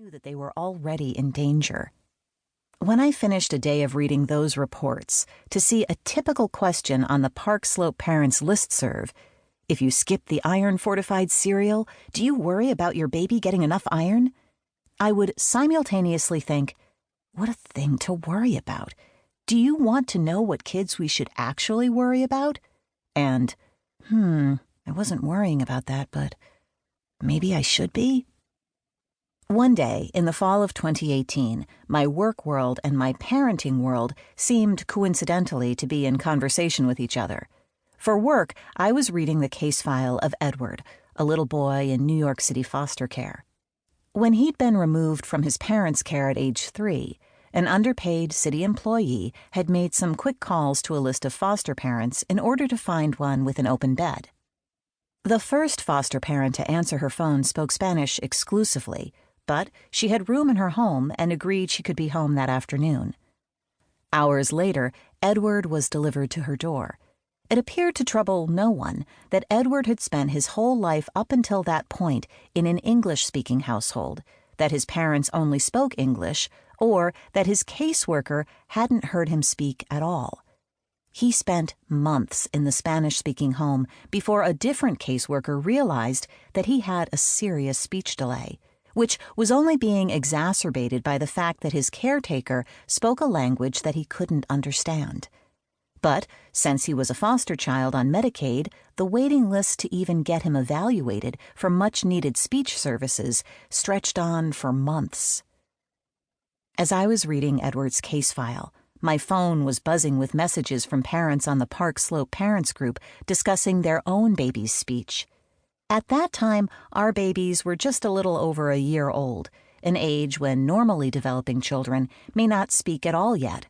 knew that they were already in danger. When I finished a day of reading those reports, to see a typical question on the Park Slope Parents listserv, if you skip the iron-fortified cereal, do you worry about your baby getting enough iron? I would simultaneously think, what a thing to worry about. Do you want to know what kids we should actually worry about? And, I wasn't worrying about that, but maybe I should be? One day, in the fall of 2018, my work world and my parenting world seemed coincidentally to be in conversation with each other. For work, I was reading the case file of Edward, a little boy in New York City foster care. When he'd been removed from his parents' care at age 3, an underpaid city employee had made some quick calls to a list of foster parents in order to find one with an open bed. The first foster parent to answer her phone spoke Spanish exclusively, but she had room in her home and agreed she could be home that afternoon. Hours later, Edward was delivered to her door. It appeared to trouble no one that Edward had spent his whole life up until that point in an English-speaking household, that his parents only spoke English, or that his caseworker hadn't heard him speak at all. He spent months in the Spanish-speaking home before a different caseworker realized that he had a serious speech delay, which was only being exacerbated by the fact that his caretaker spoke a language that he couldn't understand. But since he was a foster child on Medicaid, the waiting list to even get him evaluated for much-needed speech services stretched on for months. As I was reading Edward's case file, my phone was buzzing with messages from parents on the Park Slope Parents group discussing their own baby's speech. At that time, our babies were just a little over a year old, an age when normally developing children may not speak at all yet.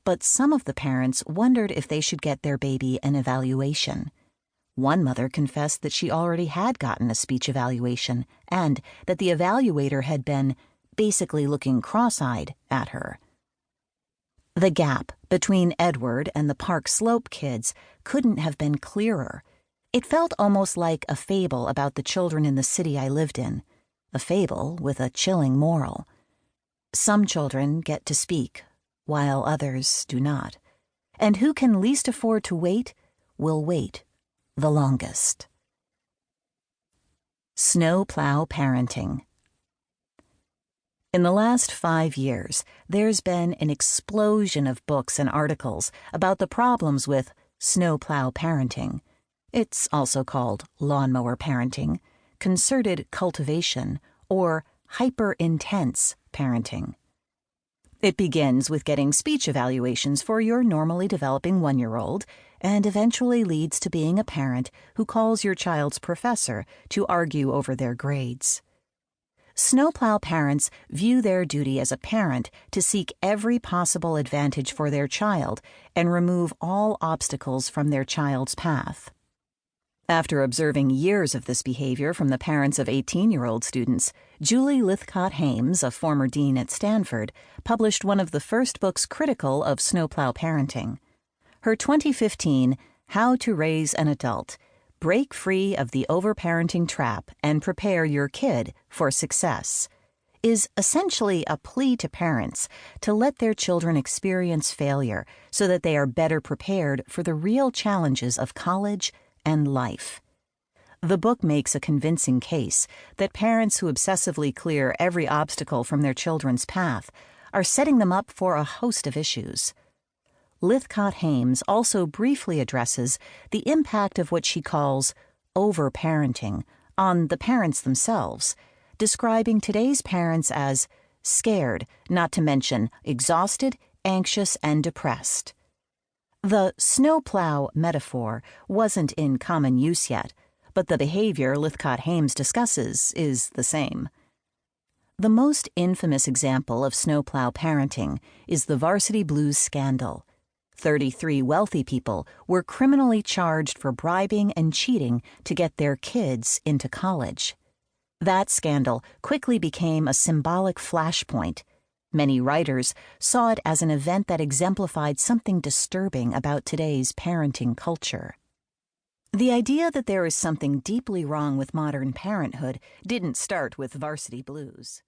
But some of the parents wondered if they should get their baby an evaluation. One mother confessed that she already had gotten a speech evaluation and that the evaluator had been basically looking cross-eyed at her. The gap between Edward and the Park Slope kids couldn't have been clearer. It felt almost like a fable about the children in the city I lived in, a fable with a chilling moral. Some children get to speak, while others do not. And who can least afford to wait will wait the longest. Snowplow parenting. In the last 5 years, there's been an explosion of books and articles about the problems with snowplow parenting. It's also called lawnmower parenting, concerted cultivation, or hyper-intense parenting. It begins with getting speech evaluations for your normally developing 1-year-old and eventually leads to being a parent who calls your child's professor to argue over their grades. Snowplow parents view their duty as a parent to seek every possible advantage for their child and remove all obstacles from their child's path. After observing years of this behavior from the parents of 18-year-old students, Julie Lythcott-Hames, a former dean at Stanford, published one of the first books critical of snowplow parenting. Her 2015 How to Raise an Adult: Break Free of the Overparenting Trap and Prepare Your Kid for Success is essentially a plea to parents to let their children experience failure so that they are better prepared for the real challenges of college and life. The book makes a convincing case that parents who obsessively clear every obstacle from their children's path are setting them up for a host of issues. Lythcott-Hames also briefly addresses the impact of what she calls overparenting on the parents themselves, describing today's parents as scared, not to mention exhausted, anxious, and depressed. The snowplow metaphor wasn't in common use yet, but the behavior Lythcott-Hames discusses is the same. The most infamous example of snowplow parenting is the Varsity Blues scandal. 33 wealthy people were criminally charged for bribing and cheating to get their kids into college. That scandal quickly became a symbolic flashpoint. Many writers saw it as an event that exemplified something disturbing about today's parenting culture. The idea that there is something deeply wrong with modern parenthood didn't start with Varsity Blues.